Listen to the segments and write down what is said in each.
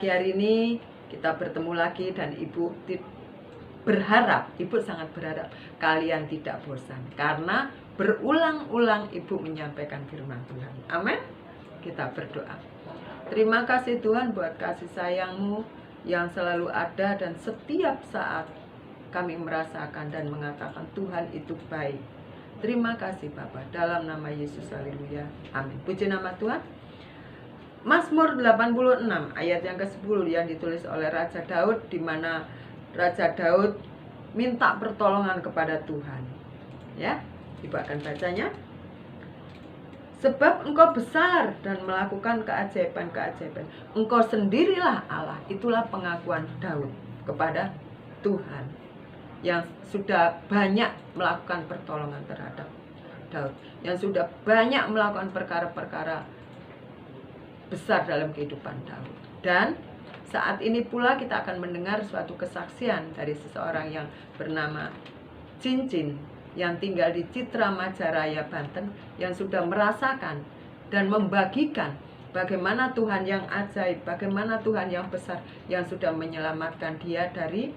Hari ini kita bertemu lagi dan Ibu sangat berharap kalian tidak bosan karena berulang-ulang Ibu menyampaikan firman Tuhan. Amin. Kita berdoa. Terima kasih Tuhan buat kasih sayang-Mu yang selalu ada dan setiap saat kami merasakan dan mengatakan Tuhan itu baik. Terima kasih Bapa, dalam nama Yesus, haleluya. Amin. Puji nama Tuhan. Mazmur 86 ayat yang ke-10 yang ditulis oleh Raja Daud, di mana Raja Daud minta pertolongan kepada Tuhan. Ya, Ibu akan bacanya. Sebab Engkau besar dan melakukan keajaiban-keajaiban. Engkau sendirilah Allah. Itulah pengakuan Daud kepada Tuhan yang sudah banyak melakukan pertolongan terhadap Daud, yang sudah banyak melakukan perkara-perkara besar dalam kehidupan Daud. Dan saat ini pula kita akan mendengar suatu kesaksian dari seseorang yang bernama Cincin yang tinggal di Citra Majaraya, Banten, yang sudah merasakan dan membagikan bagaimana Tuhan yang ajaib, bagaimana Tuhan yang besar yang sudah menyelamatkan dia dari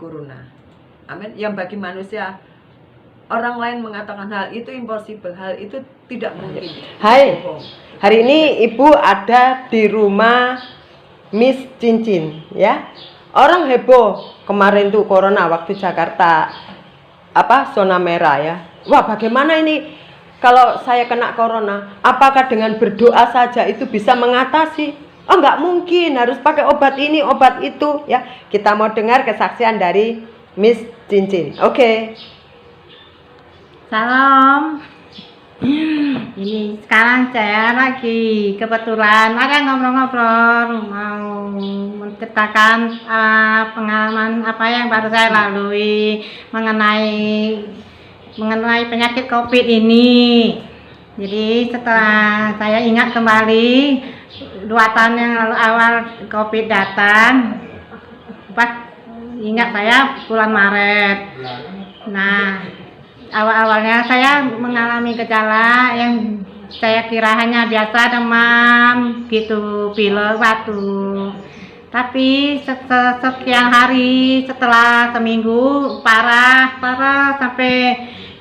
corona. Amin. Yang bagi manusia, orang lain mengatakan hal itu impossible, hal itu tidak mungkin. Hai, hari ini Ibu ada di rumah Miss Cincin, ya. Orang heboh kemarin tuh corona waktu Jakarta zona merah ya. Wah, bagaimana ini kalau saya kena corona? Apakah dengan berdoa saja itu bisa mengatasi? Oh, nggak mungkin, harus pakai obat ini, obat itu, ya. Kita mau dengar kesaksian dari Miss Cincin. Oke. Salam. Ini sekarang saya lagi kebetulan ada ngobrol-ngobrol mau menceritakan pengalaman apa yang baru saya lalui mengenai penyakit COVID ini. Jadi setelah saya ingat kembali 2 tahun yang lalu awal COVID datang, pas ingat saya bulan Maret. Nah, awal-awalnya saya mengalami gejala yang saya kira hanya biasa demam gitu, pilek, batuk. Tapi sekian hari setelah seminggu parah sampai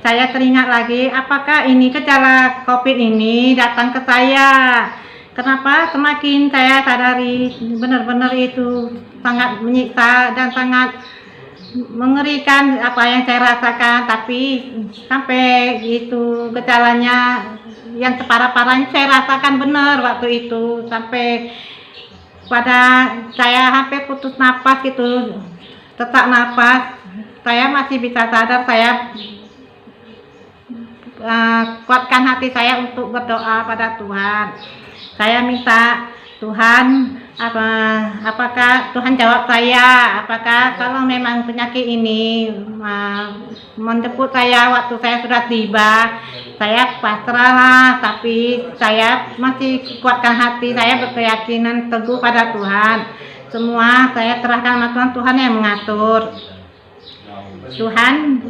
saya teringat lagi apakah ini gejala COVID ini datang ke saya. Kenapa semakin saya sadari benar-benar itu sangat menyiksa dan sangat mengerikan apa yang saya rasakan, tapi sampai itu gejalanya yang separah-parahnya saya rasakan benar waktu itu, sampai pada saya hampir putus napas gitu, sesak napas. Saya masih bisa sadar, saya kuatkan hati saya untuk berdoa pada Tuhan. Saya minta Tuhan, apakah Tuhan jawab saya, apakah kalau memang penyakit ini menjemput saya waktu saya sudah tiba, saya pasrahlah, tapi saya masih kuatkan hati, saya berkeyakinan teguh pada Tuhan. Semua saya serahkan sama Tuhan, Tuhan yang mengatur. Tuhan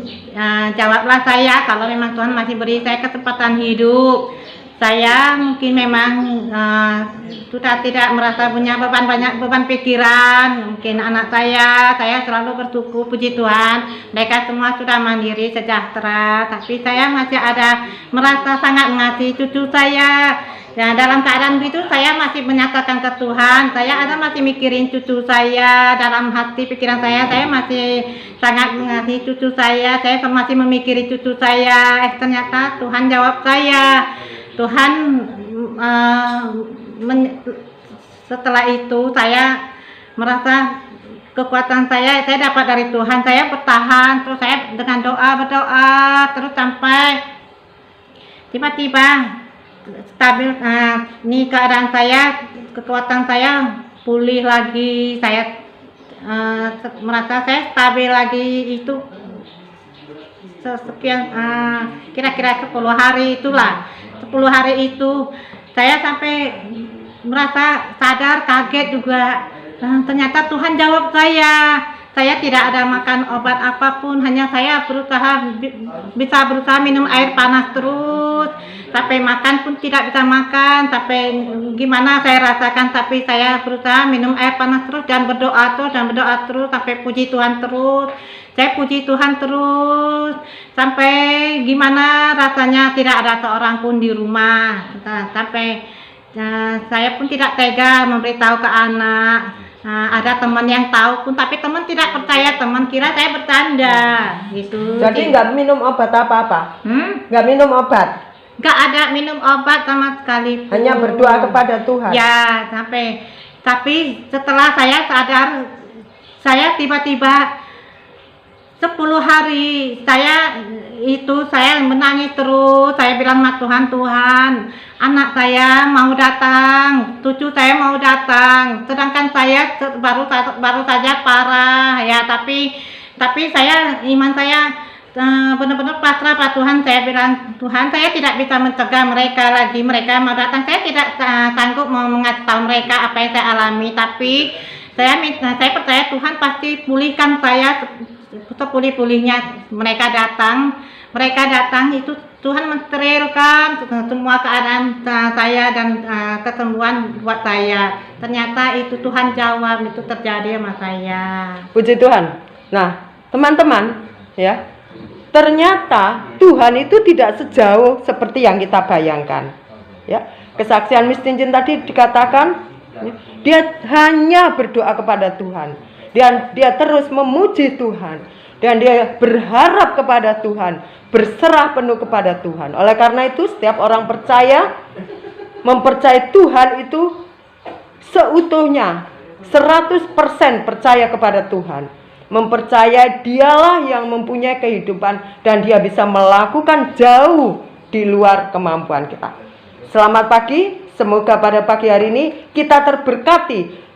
jawablah saya kalau memang Tuhan masih beri saya kesempatan hidup. Saya mungkin memang sudah tidak merasa punya banyak beban pikiran. Mungkin anak saya selalu bersyukur, puji Tuhan, mereka semua sudah mandiri, sejahtera. Tapi saya masih ada merasa sangat mengasihi cucu saya. Ya, dalam keadaan begitu saya masih menyatakan ke Tuhan, saya masih mikirin cucu saya. Dalam hati pikiran saya masih sangat mengasihi cucu saya masih memikiri cucu saya. Ternyata Tuhan jawab saya. Tuhan setelah itu saya merasa kekuatan saya dapat dari Tuhan. Saya bertahan, terus saya dengan berdoa terus sampai tiba-tiba stabil. Ini keadaan saya, kekuatan saya pulih lagi. Saya merasa saya stabil lagi itu sekian kira-kira 10 hari itulah. 10 hari itu saya sampai merasa sadar, kaget juga. Ternyata Tuhan jawab saya. saya tidak ada makan obat apapun, hanya saya bisa berusaha minum air panas terus, sampai makan pun tidak bisa makan, sampai gimana saya rasakan, tapi saya berusaha minum air panas terus dan berdoa terus sampai puji Tuhan terus. Saya puji Tuhan terus sampai gimana rasanya tidak ada seorang pun di rumah. Sampai saya pun tidak tega memberitahu ke anak. Ada teman yang tahu pun, tapi teman tidak percaya, teman kira saya bercanda gitu. Jadi nggak minum obat apa-apa? Nggak minum obat? Nggak ada minum obat sama sekali. Hanya berdoa kepada Tuhan? Ya, tapi setelah saya sadar, saya tiba-tiba 10 hari saya menangis terus. Saya bilang sama Tuhan, anak saya mau datang, cucu saya mau datang, sedangkan saya baru saja parah ya. Tapi iman saya benar-benar pasrah Pak Tuhan. Saya bilang, Tuhan, saya tidak bisa mencegah mereka lagi, mereka mau datang, saya tidak sanggup mau mengasih tahu mereka apa yang saya alami, tapi saya percaya Tuhan pasti pulihkan saya sepulih-pulihnya. Mereka datang itu Tuhan mensterilkan semua keadaan saya dan kesembuhan buat saya. Ternyata itu Tuhan jawab, itu terjadi sama saya. Puji Tuhan. Nah, teman-teman, ya, ternyata Tuhan itu tidak sejauh seperti yang kita bayangkan. Ya, kesaksian Miss Cincin tadi dikatakan, dia hanya berdoa kepada Tuhan. Dan dia terus memuji Tuhan, dan dia berharap kepada Tuhan, berserah penuh kepada Tuhan. Oleh karena itu, setiap orang mempercayai Tuhan itu seutuhnya, 100% percaya kepada Tuhan, mempercayai dialah yang mempunyai kehidupan, dan dia bisa melakukan jauh di luar kemampuan kita. Selamat pagi, semoga pada pagi hari ini kita terberkati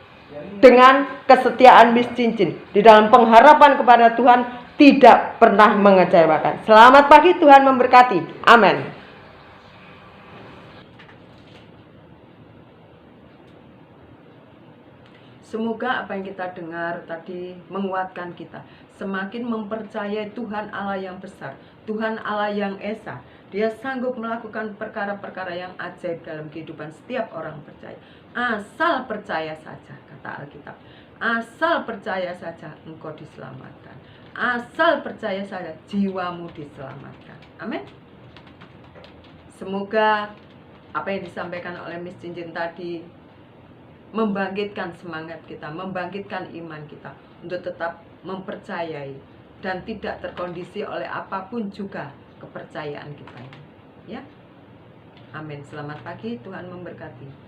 dengan kesetiaan Miss Cincin di dalam pengharapan kepada Tuhan, tidak pernah mengecewakan. Selamat pagi, Tuhan memberkati. Amin. Semoga apa yang kita dengar tadi menguatkan kita, semakin mempercayai Tuhan Allah yang besar, Tuhan Allah yang esa. Dia sanggup melakukan perkara-perkara yang ajaib dalam kehidupan setiap orang percaya. Asal percaya saja, kata Alkitab. Asal percaya saja engkau diselamatkan. Asal percaya saja jiwamu diselamatkan. Amin. Semoga apa yang disampaikan oleh Miss Cincin tadi membangkitkan semangat kita, membangkitkan iman kita untuk tetap mempercayai dan tidak terkondisi oleh apapun juga kepercayaan kita. Ya. Amin. Selamat pagi, Tuhan memberkati.